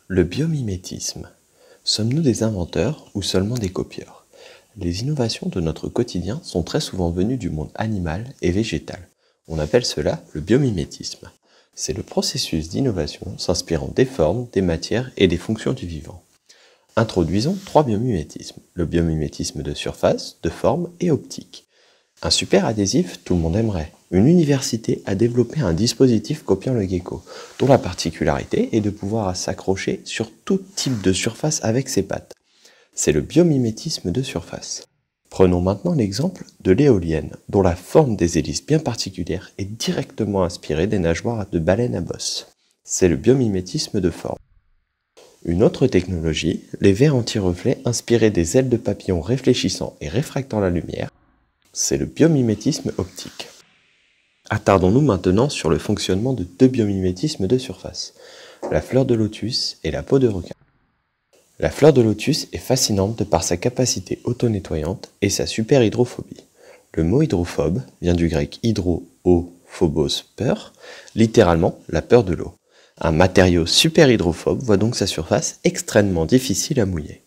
Le biomimétisme. Sommes-nous des inventeurs ou seulement des copieurs? Les innovations de notre quotidien sont très souvent venues du monde animal et végétal. On appelle cela le biomimétisme. C'est le processus d'innovation s'inspirant des formes, des matières et des fonctions du vivant. Introduisons 3 biomimétismes. Le biomimétisme de surface, de forme et optique. Un super adhésif, tout le monde aimerait. Une université a développé un dispositif copiant le gecko, dont la particularité est de pouvoir s'accrocher sur tout type de surface avec ses pattes. C'est le biomimétisme de surface. Prenons maintenant l'exemple de l'éolienne, dont la forme des hélices bien particulière est directement inspirée des nageoires de baleines à bosse. C'est le biomimétisme de forme. Une autre technologie, les verres anti-reflets inspirés des ailes de papillons réfléchissant et réfractant la lumière, c'est le biomimétisme optique. Attardons-nous maintenant sur le fonctionnement de 2 biomimétismes de surface, la fleur de lotus et la peau de requin. La fleur de lotus est fascinante de par sa capacité auto-nettoyante et sa super hydrophobie. Le mot hydrophobe vient du grec hydro, eau, phobos, peur, littéralement la peur de l'eau. Un matériau super hydrophobe voit donc sa surface extrêmement difficile à mouiller.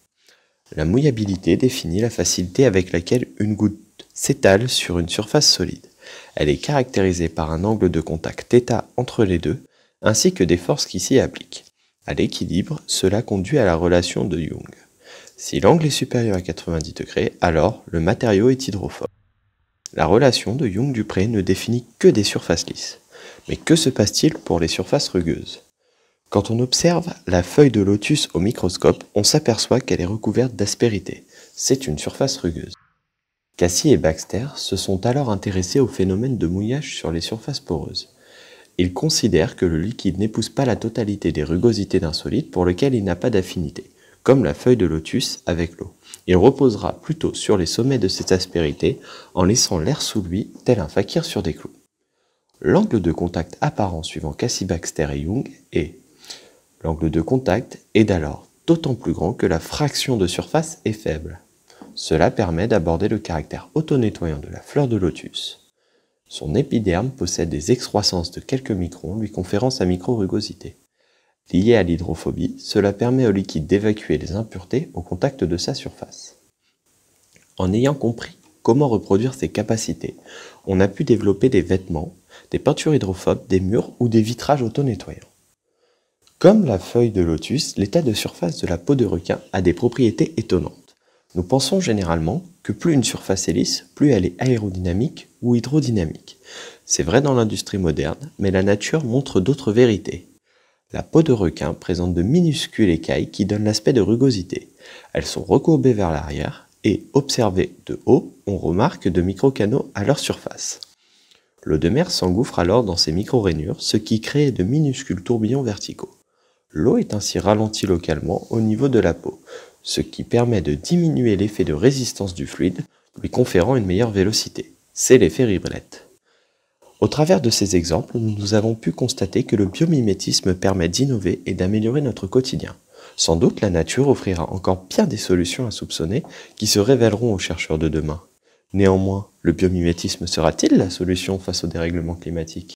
La mouillabilité définit la facilité avec laquelle une goutte s'étale sur une surface solide. Elle est caractérisée par un angle de contact θ entre les deux, ainsi que des forces qui s'y appliquent. À l'équilibre, cela conduit à la relation de Young. Si l'angle est supérieur à 90 degrés, alors le matériau est hydrophobe. La relation de Young-Dupré ne définit que des surfaces lisses. Mais que se passe-t-il pour les surfaces rugueuses? Quand on observe la feuille de lotus au microscope, on s'aperçoit qu'elle est recouverte d'aspérité. C'est une surface rugueuse. Cassie et Baxter se sont alors intéressés au phénomène de mouillage sur les surfaces poreuses. Ils considèrent que le liquide n'épouse pas la totalité des rugosités d'un solide pour lequel il n'a pas d'affinité, comme la feuille de lotus avec l'eau. Il reposera plutôt sur les sommets de cette aspérité en laissant l'air sous lui, tel un fakir sur des clous. L'angle de contact apparent suivant Cassie, Baxter et Young est l'angle de contact est alors d'autant plus grand que la fraction de surface est faible. Cela permet d'aborder le caractère auto-nettoyant de la fleur de lotus. Son épiderme possède des excroissances de quelques microns lui conférant sa micro-rugosité. Lié à l'hydrophobie, cela permet au liquide d'évacuer les impuretés au contact de sa surface. En ayant compris comment reproduire ces capacités, on a pu développer des vêtements, des peintures hydrophobes, des murs ou des vitrages auto-nettoyants. Comme la feuille de lotus, l'état de surface de la peau de requin a des propriétés étonnantes. Nous pensons généralement que plus une surface est lisse, plus elle est aérodynamique ou hydrodynamique. C'est vrai dans l'industrie moderne, mais la nature montre d'autres vérités. La peau de requin présente de minuscules écailles qui donnent l'aspect de rugosité. Elles sont recourbées vers l'arrière et, observées de haut, on remarque de micro-canaux à leur surface. L'eau de mer s'engouffre alors dans ces micro-rainures, ce qui crée de minuscules tourbillons verticaux. L'eau est ainsi ralentie localement au niveau de la peau, ce qui permet de diminuer l'effet de résistance du fluide, lui conférant une meilleure vélocité. C'est l'effet Riblet. Au travers de ces exemples, nous avons pu constater que le biomimétisme permet d'innover et d'améliorer notre quotidien. Sans doute la nature offrira encore bien des solutions insoupçonnées qui se révéleront aux chercheurs de demain. Néanmoins, le biomimétisme sera-t-il la solution face au dérèglement climatique ?